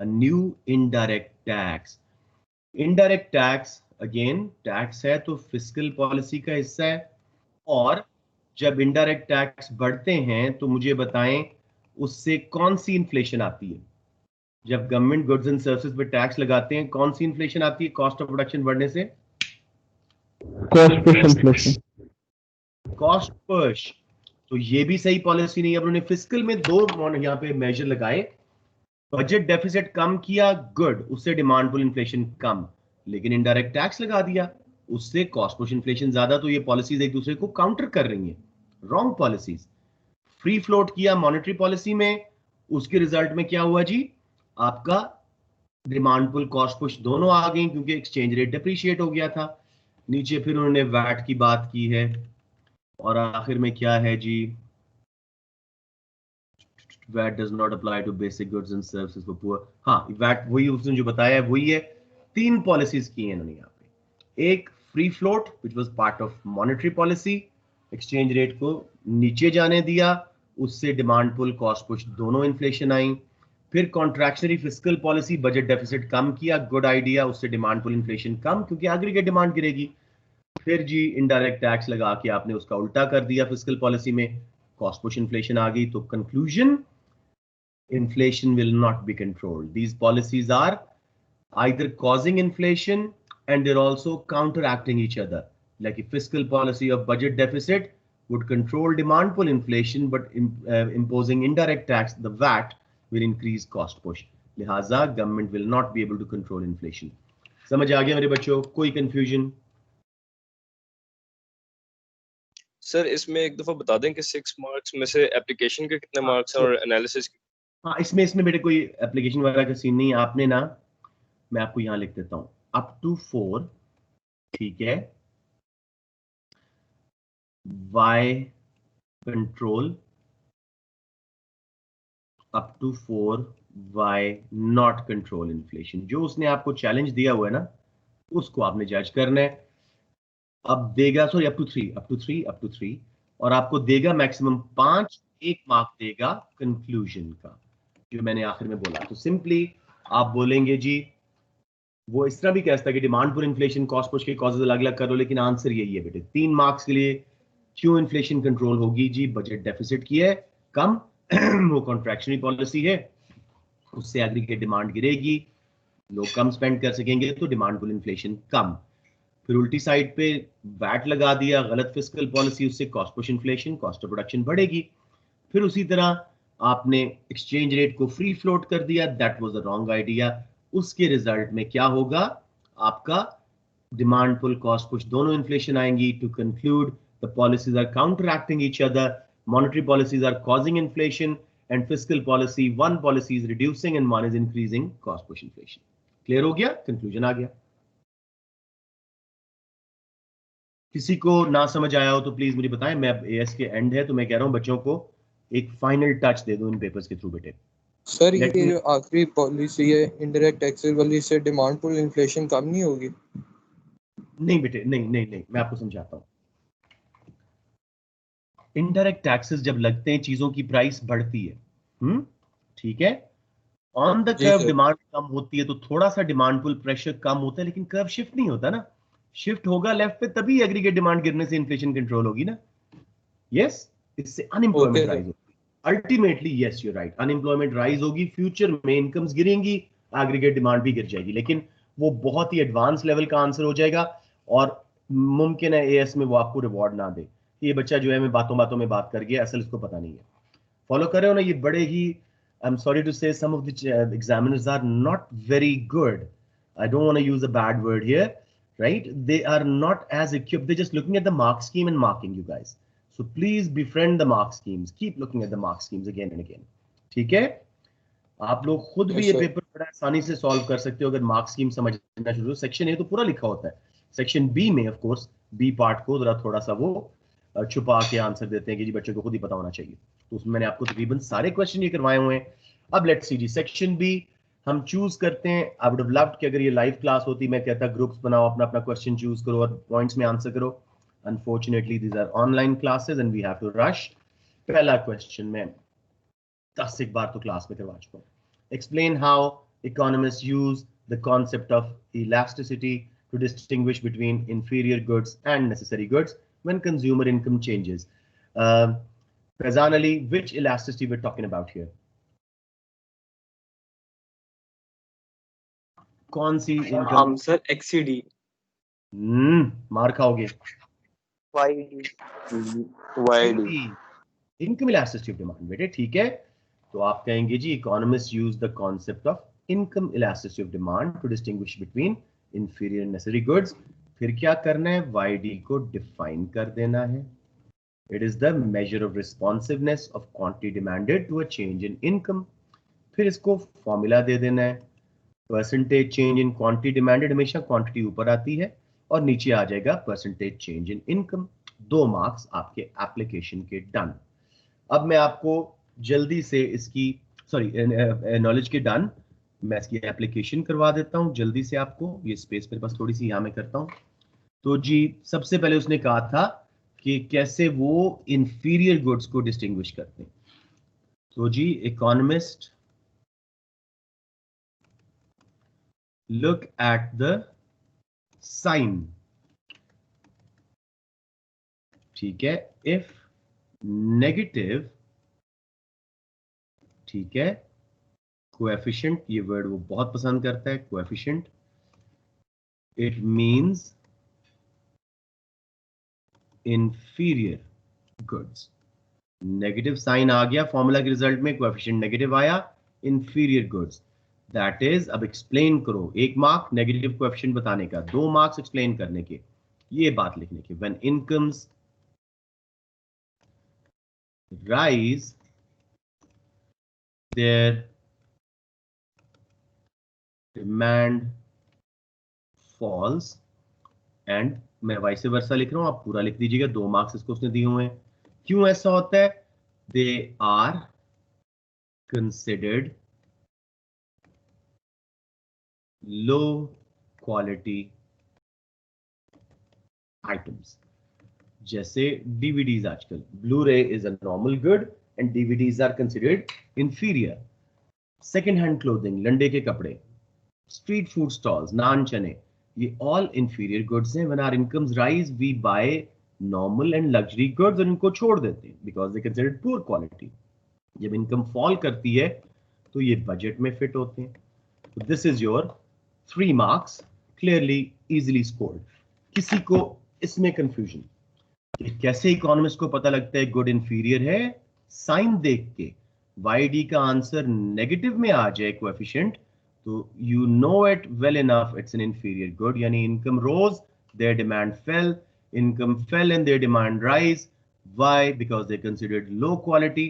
a new indirect tax. Indirect tax again tax है तो fiscal policy का हिस्सा है. और जब इनडायरेक्ट टैक्स बढ़ते हैं तो मुझे बताएं उससे कौन सी इन्फ्लेशन आती है? जब गवर्नमेंट गुड्स एंड सर्विसेज पे टैक्स लगाते हैं कौन सी इन्फ्लेशन आती है? कॉस्ट ऑफ प्रोडक्शन बढ़ने से cost push inflation. Cost push. तो ये भी सही पॉलिसी नहीं है. अब उन्होंने फिस्कल में 2 यहाँ पे मेजर लगाए. बजट डेफिसिट कम किया, गुड, उससे डिमांड पुल इन्फ्लेशन कम. लेकिन इनडायरेक्ट टैक्स लगा दिया, उससे कॉस्ट पुश इन्फ्लेशन ज्यादा. तो ये पॉलिसीज एक दूसरे को काउंटर कर रही हैं. Wrong policies. फ्री फ्लोट किया मॉनेटरी पॉलिसी में, उसके रिजल्ट में क्या हुआ जी? आपका डिमांड पुल, कॉस्ट पुश दोनों आ गई क्योंकि एक्सचेंज रेट डिप्रिशिएट हो गया था. नीचे फिर उन्होंने वैट की बात की है और आखिर में क्या है जी? VAT does not apply to basic goods and services for poor. हाँ, वैट वही उसने जो बताया है वही है. 3 पॉलिसीज की है इन्होंने यहाँ पे. एक free float which was part of monetary policy, exchange rate को नीचे जाने दिया, उससे डिमांड पुल, कॉस्ट पुश दोनों इन्फ्लेशन आई. फिर contractionary fiscal policy, budget deficit कम किया, गुड आइडिया, उससे डिमांड पुल इन्फ्लेशन कम क्योंकि एग्रीगेट डिमांड गिरेगी। फिर जी इनडायरेक्ट टैक्स लगा के आपने उसका उल्टा कर दिया फिस्कल पॉलिसी में, कॉस्ट पुश इन्फ्लेशन आ गई। तो conclusion, inflation will not be controlled. These policies are either causing inflation and they're also counteracting each other. Like a fiscal policy of budget deficit would control demand pull inflation, but imposing indirect tax, the VAT, will increase cost push. लिहाजा government will not be able to control inflation. समझ आ गया मेरे बच्चों? कोई confusion? Sir इसमें एक दफा बता दें कि 6 मार्क्स में से एप्लीकेशन के कितने मार्क्स हैं और एनालिसिस? हाँ, इसमें बेटे कोई एप्लीकेशन वगैरह का सीन नहीं है। आपने ना, मैं आपको यहां लिख देता हूं, अप टू 4, ठीक है, why control, up to 4 why not control inflation. जो उसने आपको चैलेंज दिया हुआ है ना, उसको आपने जज करना है। अब देगा, सॉरी, अप टू 3 और आपको देगा मैक्सिमम 5, 1 मार्क देगा कंक्लूजन का, जो मैंने आखिर में बोला। तो सिंपली आप बोलेंगे जी, वो इस तरह भी कह सकता है कि demand pull inflation, cost push के कॉजेज अलग अलग करो, लेकिन आंसर यही है बेटे 3 मार्क्स के लिए। क्यों इन्फ्लेशन कंट्रोल होगी जी? बजट डेफिसिट की है कम, वो कॉन्ट्रैक्शनरी पॉलिसी है, उससे एग्रीगेट डिमांड गिरेगी, लोग कम स्पेंड कर सकेंगे, तो डिमांड पुल इन्फ्लेशन कम। फिर उल्टी साइड पे वैट लगा दिया, गलत फिस्कल पॉलिसी, उससे cost push inflation, cost of production बढ़ेगी। फिर उसी तरह आपने एक्सचेंज रेट को फ्री फ्लोट कर दिया, that was the wrong idea. उसके रिजल्ट में क्या होगा? आपका डिमांड पुल, कॉस्ट पुश दोनों इन्फ्लेशन आएंगी। To conclude, the policies are counteracting each other, monetary policies are causing inflation and fiscal policy, one policy is reducing and one is increasing cost push inflation. Clear हो गया? Conclusion आ गया। किसी को ना समझ आया हो तो प्लीज मुझे बताएं। मैं अब एएस के एंड है तो मैं कह रहा हूं बच्चों को एक फाइनल टच दे दो इन पेपर्स के थ्रू बेटे। सर ये जो आखिरी पॉलिसी है इनडायरेक्ट टैक्सेस वाली, से डिमांड पुल इन्फ्लेशन कम नहीं होगी? नहीं बेटे, नहीं, मैं आपको समझाता हूँ। इनडायरेक्ट टैक्सेस जब लगते हैं चीजों की प्राइस बढ़ती है, ठीक है, ऑन द कर्व डिमांड कम होती है तो थोड़ा सा डिमांड पुल प्रेशर कम होता है, लेकिन कर्व शिफ्ट नहीं होता ना। शिफ्ट होगा लेफ्ट पे तभी एग्रीगेट डिमांड गिरने से इन्फ्लेशन कंट्रोल होगी ना। यस, इससे अनएम्प्लॉयमेंट राइज होगी। Ultimately yes you right, unemployment rise होगी, फ्यूचर में इनकम्स गिरेंगी, एग्रीगेट डिमांड भी गिर जाएगी, लेकिन वो बहुत ही एडवांस लेवल का आंसर हो जाएगा और मुमकिन है एएस में वो आपको रिवॉर्ड ना दे। ये बच्चा जो है मैं बातों में बात कर गया, असल इसको पता नहीं है। फॉलो कर रहे हो ना? ये बड़े ही, I am sorry to say, some of the examiners are not very good, I don't want to use a bad word here, right? They are not as equipped. They're just looking at the mark scheme and marking you guys. So please befriend the mark schemes. Keep looking at the mark schemes again and again. ठीक है? आप लोग खुद भी ये paper बड़ा आसानी से सॉल्व कर सकते हो अगर मार्क स्कीम समझना शुरू। सेक्शन ए तो पूरा लिखा होता है, सेक्शन बी में ऑफ कोर्स बी पार्ट को जरा थोड़ा सा वो छुपा के आंसर देते हैं कि जी बच्चों को खुद ही पता होना चाहिए। तो उसमें मैंने आपको तकरीबन सारे क्वेश्चन ये करवाए हुए हैं। अब लेट्स सी जी, सेक्शन बी हम चूज करते हैं। आई वुड हैव लव्ड कि अगर ये लाइव क्लास होती, मैं कहता ग्रुप्स बनाओ, अपना अपना क्वेश्चन चूज करो और पॉइंट्स में आंसर करो। Unfortunately these are online classes and we have to rush. पहला क्वेश्चन मैं 10 एक बार तो क्लास में करवा चुका हूं। Explain how economist use the concept of elasticity to distinguish between inferior goods and necessary goods when consumer income changes. Faizan Ali, which elasticity we are talking about here? कौन सी इनकम? Sir XED. मार खाओगे। YED income elasticity of demand बेटे, ठीक है। तो आप कहेंगे जी economist use the concept of income elasticity of demand to distinguish between inferior and necessary goods. फिर क्या करना है? वाईडी को डिफाइन कर देना है। It is the measure of responsiveness of quantity demanded to a change in income. फिर इसको फॉर्मूला दे देना है। Percentage change in quantity demanded, हमेशा क्वांटिटी ऊपर आती है और नीचे आ जाएगा percentage change in income. 2 marks आपके एप्लीकेशन के डन। अब मैं आपको जल्दी से इसकी नॉलेज के डन, मैं इसकी एप्लीकेशन करवा देता हूं जल्दी से आपको। ये स्पेस मेरे पास थोड़ी सी यहां मैं करता हूं। तो जी सबसे पहले उसने कहा था कि कैसे वो इंफीरियर गुड्स को डिस्टिंग्विश करते हैं। तो जी economist look at the sign. ठीक है, if negative, ठीक है, coefficient, ये वर्ड वो बहुत पसंद करता है, coefficient, it means inferior goods. Negative sign आ गया फॉर्मूला के रिजल्ट में, कोएफिशिएंट नेगेटिव आया, इंफीरियर गुड्स, दैट इज, अब एक्सप्लेन करो, 1 मार्क नेगेटिव कोएफिशिएंट बताने का, 2 मार्क्स एक्सप्लेन करने के, ये बात लिखने की, when incomes rise their demand falls, and मैं वाइस वर्सा लिख रहा हूं, आप पूरा लिख दीजिएगा, 2 मार्क्स इसको उसने दिए हुए हैं। क्यों ऐसा होता है? They are considered low quality items, जैसे डीवीडीज, आजकल blu ray is a normal good and DVDs are considered inferior. Second hand clothing, लंडे के कपड़े, स्ट्रीट फूड स्टॉल्स, नान चने, ये ऑल इंफीरियर गुड्स हैं। When our incomes rise we buy normal and luxury goods और इनको छोड़ देते हैं because they considered poor quality. जब इनकम फॉल करती है तो ये बजट में फिट होते हैं। This is your 3 marks, clearly easily scored. किसी को इसमें कंफ्यूजन कैसे इकोनॉमिस्ट को पता लगता है गुड इंफीरियर है? साइन देख के, YD का आंसर नेगेटिव में आ जाए कोएफिशिएंट तो you know it well enough, it's an inferior good. यानी income rose, there demand fell, income fell and their demand rise. Why? Because they considered low quality,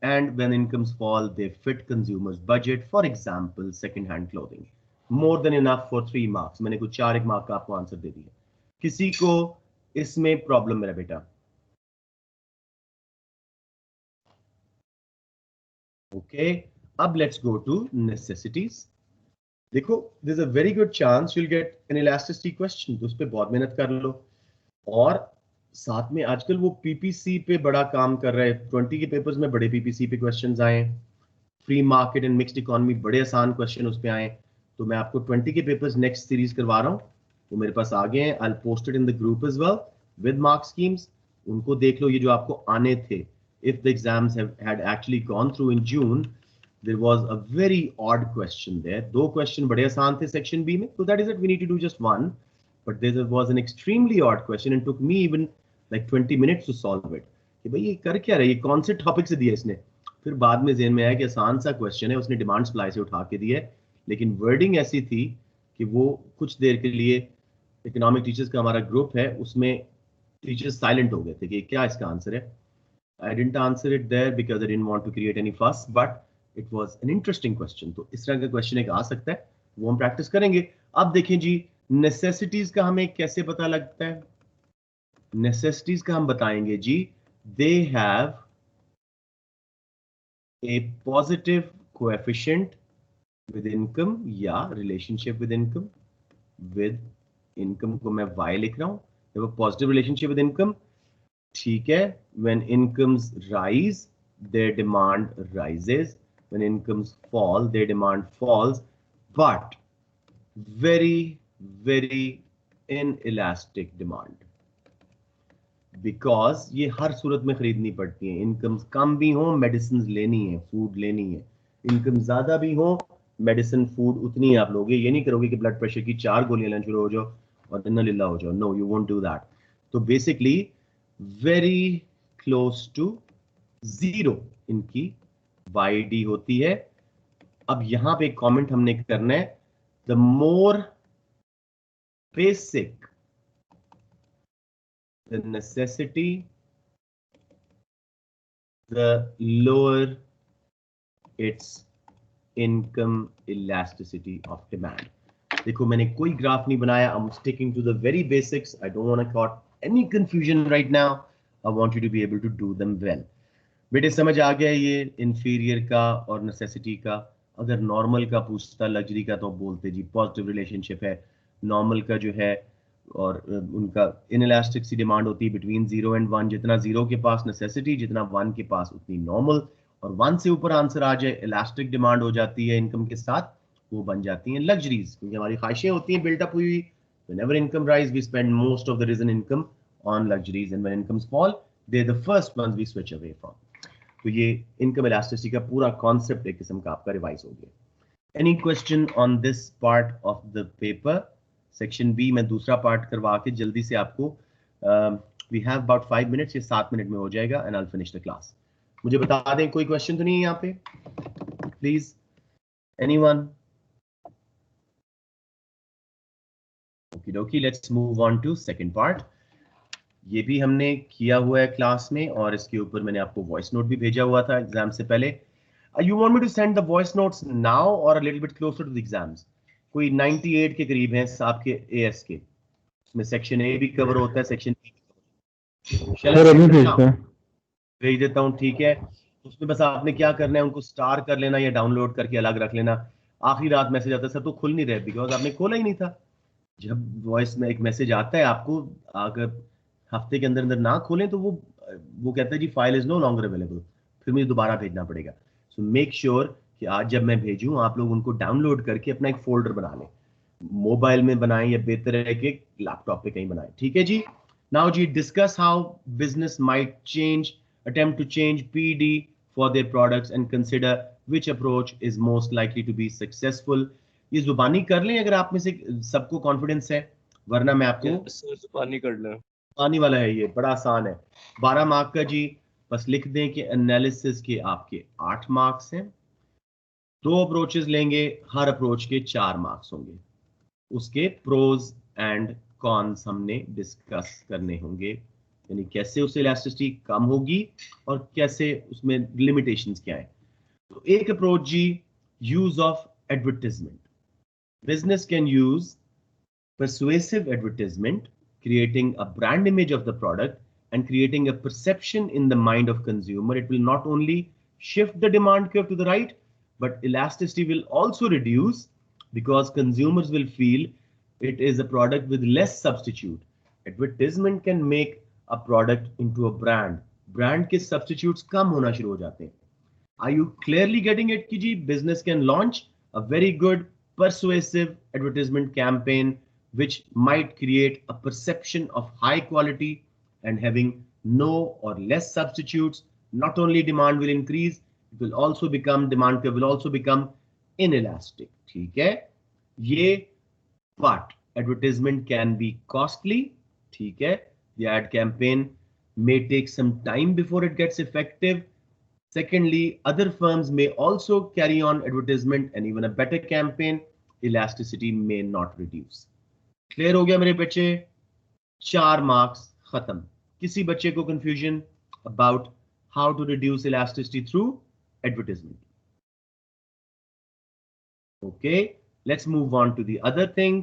and when incomes fall they fit consumers budget. For example, second hand clothing, more than enough for 3 marks. मैंने कुछ 4 mark का आपको answer दे दिया। किसी को इसमें problem मेरा बेटा? ओके, अब लेट्स गो टू नेसेसिटीज। देखो, there's a very good chance you'll get an elasticity question, तो उस पर बहुत मेहनत कर लो। और साथ में आजकल वो पीपीसी पे बड़ा काम कर रहे हैं, 20 के पेपर्स में बड़े पीपीसी पे क्वेश्चंस आए, free market and mixed economy बड़े आसान क्वेश्चन उस पे आए। तो मैं आपको 20 के पेपर्स नेक्स्ट सीरीज करवा रहा हूँ, वो मेरे पास आ गए हैं, I will post it in the group as well with mark schemes, उनको देख लो। ये जो आपको आने थे, if the exams had actually gone through in June, there was a very odd question there. 2 question बड़े आसान थे सेक्शन बी में, तो that is it, we need to do just 1, but there was an extremely odd question and took me even like 20 minutes to solve it कि भाई ये कर क्या रहा है, ये कौन से टॉपिक से दिया इसने। फिर बाद में ज़हन में आया कि आसान सा क्वेश्चन है, उसने डिमांड सप्लाई से उठा के दिया है, लेकिन वर्डिंग ऐसी थी कि वो कुछ देर के लिए, इकोनॉमिक टीचर्स का हमारा ग्रुप है, उसमें टीचर्स साइलेंट हो गए थे कि क्या इसका आंसर है। I didn't answer it there because I didn't want to create any fuss, but it was an interesting question. तो इस तरह का क्वेश्चन एक आ सकता है, वो हम प्रैक्टिस करेंगे। अब देखें जी, नेसेसिटीज का हमें कैसे पता लगता है? नेसेसिटीज का हम बताएंगे जी, they have a positive coefficient with income या relationship with income. With income को मैं y लिख रहा हूं, पॉजिटिव रिलेशनशिप विद इनकम, ठीक है। When incomes rise their demand rises, when incomes fall their demand falls, but very inelastic demand, because ये हर सूरत में खरीदनी पड़ती है। इनकम कम भी हो, मेडिसिन लेनी है, फूड लेनी है, इनकम ज्यादा भी हो, मेडिसिन फूड उतनी आप लोगे। ये नहीं करोगे कि ब्लड प्रेशर की 4 गोलियां लेना शुरू हो जाओ और इन्ना लिल्ला हो जाओ, no you won't do that. तो बेसिकली वेरी क्लोज टू 0 इनकी YD होती है। अब यहां पे एक कमेंट हमने करना है, the more basic the necessity, the lower its income elasticity of demand. देखो, मैंने कोई ग्राफ नहीं बनाया, I'm sticking to the very basics. I don't want to cause any confusion right now. I want you to be able to do them well. बेटे समझ आ गया ये इंफीरियर का और नेसेसिटी का? अगर नॉर्मल का पूछता, लग्जरी का, तो बोलते जी पॉजिटिव रिलेशनशिप है। नॉर्मल का जो है और उनका इनइलास्टिक सी डिमांड होती है बिटवीन 0 and 1, जितना 0 के पास नेसेसिटी, जितना 1 के पास उतनी नॉर्मल, और 1 से ऊपर आंसर आ जाए इलास्टिक डिमांड हो जाती है इनकम के साथ, वो बन जाती हैं लग्जरीज, क्योंकि हमारी ख्वाहिशें होती हैं बिल्ट अप हुई हुई. Whenever income rise, we spend most of the risen income on luxuries, and when incomes fall, they're the first ones we switch away from. तो ये इनकम इलास्टिसिटी का पूरा कॉन्सेप्ट एक किस्म का आपका रिवाइज हो गया. Any question on this part of the paper? Section B मैं दूसरा पार्ट करवा के जल्दी से आपको वी हैव अबाउट 5 मिनट्स, ये 7 मिनट में हो जाएगा and I will finish the class. मुझे बता दें कोई क्वेश्चन तो नहीं है यहाँ पे please, anyone? Okay, let's move on to second part. ये भी हमने किया हुआ है क्लास में और इसके ऊपर मैंने आपको वॉइस नोट भी भेजा हुआ था एग्जाम से पहले. You want me to send the voice notes now or a little bit closer to the exams? कोई 98 के करीब हैं आपके एएस के, उसमें सेक्शन ए भी कवर होता है, सेक्शन बी भेज देता हूँ, ठीक है? उसमें बस आपने क्या करना है, उनको स्टार कर लेना या डाउनलोड करके अलग रख लेना. आखिरी रात मैसेज आता है सर तो खुल नहीं रहे बिकॉज आपने खोला ही नहीं था. जब वॉइस में एक मैसेज आता है आपको, अगर हफ्ते के अंदर अंदर ना खोलें तो वो कहता है जी file is no longer available, फिर मुझे दोबारा भेजना पड़ेगा. सो मेक श्योर कि आज जब मैं भेजूं आप लोग उनको डाउनलोड करके अपना एक फोल्डर बना लें, मोबाइल में बनाएं या बेहतर है कि लैपटॉप पे कहीं बनाएं, ठीक है जी? नाउ जी, discuss how business might change, attempt to change PD for their products and consider which approach is most likely to be successful. ये जुबानी कर लें अगर आप में से सबको कॉन्फिडेंस है, वरना मैं आपको जुबानी कर लें. आने वाला है, ये बड़ा आसान है, 12 मार्क का जी. बस लिख दें कि एनालिसिस के आपके 8 मार्क्स हैं, 2 अप्रोचेस लेंगे, हर अप्रोच के 4 मार्क्स होंगे. उसके प्रोज एंड कॉन्स हमने डिस्कस करने होंगे, यानी कैसे उससे इलास्टिसिटी कम होगी और कैसे उसमें लिमिटेशंस क्या है. तो एक अप्रोच जी, use of advertisement. Business can use persuasive advertisement, creating a brand image of the product and creating a perception in the mind of consumer. It will not only shift the demand curve to the right, but elasticity will also reduce because consumers will feel it is a product with less substitute. Advertisement can make a product into a brand. Brand के substitutes कम होना शुरू हो जाते हैं. Are you clearly getting it कि जी business can launch a very good persuasive advertisement campaign which might create a perception of high quality and having no or less substitutes. Not only demand will increase, it will also become, demand curve will also become inelastic. ठीक है? ये but advertisement can be costly. ठीक है? The ad campaign may take some time before it gets effective. Secondly, other firms may also carry on advertisement and even a better campaign, elasticity may not reduce. Clear हो गया मेरे बच्चे? 4 marks खत्म. किसी बच्चे को confusion about how to reduce elasticity through advertisement? Okay, let's move on to the other thing,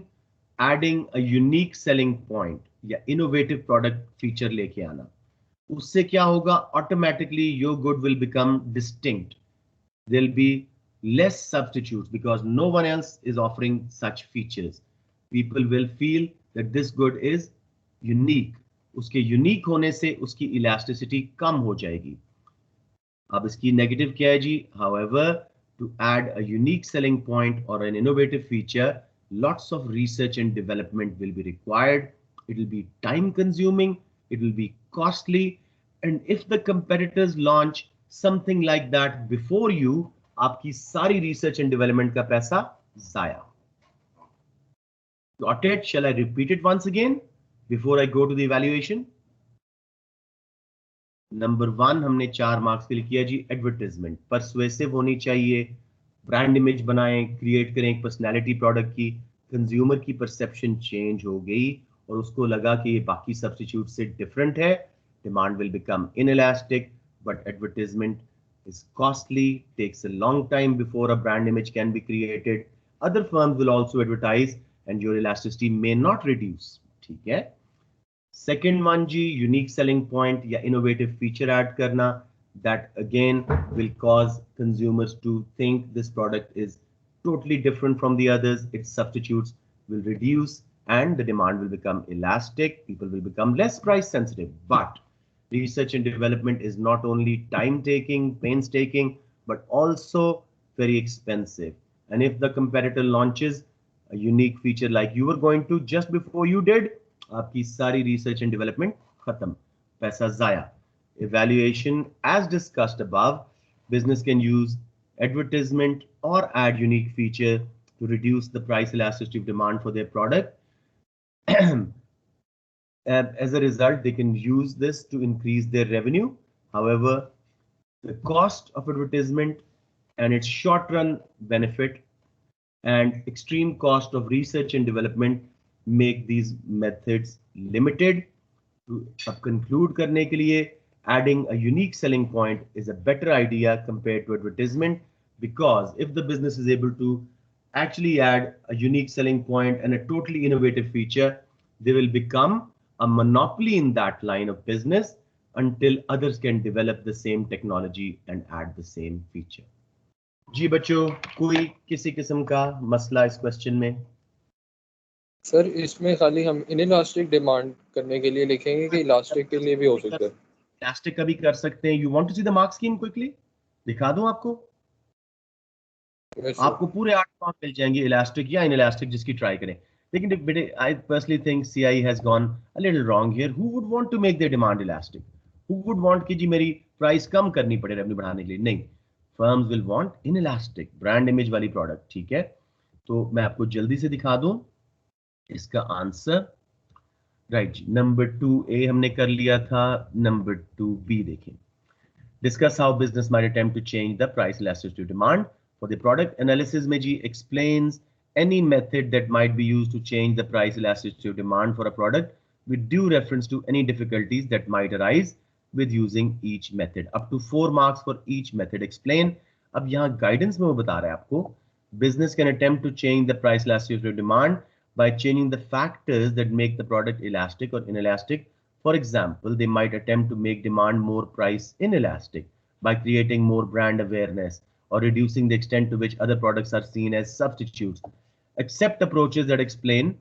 adding a unique selling point या innovative product feature लेके आना. उससे क्या होगा? Automatically your good will become distinct. There will be less substitutes because no one else is offering such features. People will feel that this good is unique. उसके unique होने से उसकी elasticity कम हो जाएगी. अब इसकी नेगेटिव क्या है जी? However, to add a unique selling point or an innovative feature, lots of research and development will be required. It will be time consuming, it will be costly, and if the competitors launch something like that before you, आपकी सारी research and development का पैसा जाया. Got it? Shall I repeat it once again before I go to the evaluation? Number 1 हमने 4 marks के लिए किया जी, advertisement persuasive होनी चाहिए, ब्रांड इमेज बनाएं, क्रिएट करें एक पर्सनैलिटी प्रोडक्ट की, कंज्यूमर की परसेप्शन चेंज हो गई और उसको लगा कि ये बाकी सब्स्टिट्यूट से डिफरेंट है. Demand will become inelastic, but advertisement is costly, takes a long time before a brand image can be created. Other firms will also advertise and your elasticity may not reduce. ठीक है? Second one जी, unique selling point या innovative feature add करना, that again will cause consumers to think this product is totally different from the others. Its substitutes will reduce and the demand will become elastic. People will become less price sensitive. But research and development is not only time taking, painstaking, but also very expensive. and if the competitor launches a unique feature like you were going to just before you did, आपकी सारी research and development खत्म, पैसा ज़ाया. Evaluation, as discussed above, business can use advertisement or add unique feature to reduce the price elasticity of demand for their product. As a result, they can use this to increase their revenue. However, the cost of advertisement and its short-run benefit and extreme cost of research and development make these methods limited. To conclude करने के लिए, adding a unique selling point is a better idea compared to advertisement, because if the business is able to actually add a unique selling point and a totally innovative feature, they will become a monopoly in that line of business until others can develop the same technology and add the same feature. जी बच्चों, कोई किसी किस्म का मसला इस question में? Sir इसमें खाली हम इनइलास्टिक डिमांड करने के लिए लिखेंगे कि इलास्टिक के लिए भी हो सकता है? इलास्टिक का भी कर सकते हैं. You want to see the mark scheme quickly? दिखा दूं आपको? Yes, आपको पूरे 8 मार्क मिल जाएंगे इलास्टिक या इनइलास्टिक, जिसकी ट्राई करें. लेकिन बेटे, I personally think CIE has gone a little wrong here. Who would want to make their demand elastic? Who would want कि जी मेरी प्राइस कम करनी पड़े रेवेन्यू बढ़ाने के लिए? नहीं, firms will want inelastic brand image वाली प्रोडक्ट. ठीक है, तो मैं आपको जल्दी से दिखा दूं इसका आंसर. राइट, नंबर 2A हमने कर लिया था. नंबर 2B देखें. Discuss how business might attempt to change the price elasticity of demand for the product. Analysis में जी explains any method that might be used to change the price elasticity of demand for a product with due reference to any difficulties that might arise with using each method. Up to 4 marks for each method. Explain. अब यहाँ guidance में वो बता रहा है आपको, business can attempt to change the price elasticity of demand by changing the factors that make the product elastic or inelastic. For example, they might attempt to make demand more price inelastic by creating more brand awareness or reducing the extent to which other products are seen as substitutes. Accept approaches that explain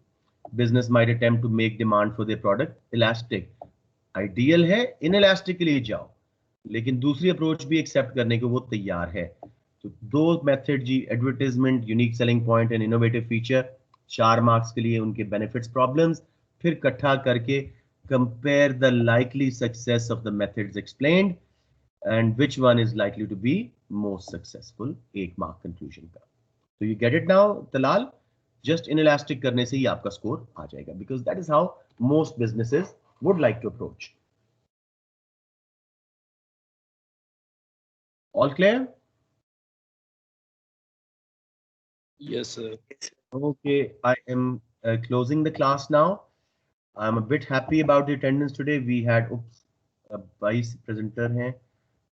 business might attempt to make demand for their product elastic. Ideal है inelastic के लिए जाओ, लेकिन दूसरी approach भी accept करने को वो तैयार है. तो दो मेथड जी, advertisement, unique selling point and innovative feature, 4 marks के लिए उनके बेनिफिट्स, प्रॉब्लम्स, फिर इकट्ठा करके compare the likely success of the methods explained and which one is likely to be most successful. 8 mark conclusion का. So you get it now, Talal? Just inelastic करने से ही आपका score आ जाएगा, because that is how most businesses would like to approach. All clear? Yes, sir. Okay, I am closing the class now. I'm a bit happy about the attendance today. We had 22 presenter हैं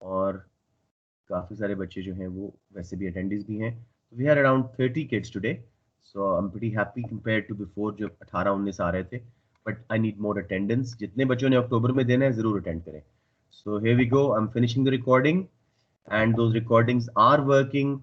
और काफी सारे बच्चे जो हैं वो वैसे भी attendees भी हैं. We had around 30 kids today, so I'm pretty happy compared to before जो 18-19 आ रहे थे. But I need more attendance. जितने बच्चों ने अक्टूबर में देना है जरूर attend करें. So here we go. I'm finishing the recording, and those recordings are working.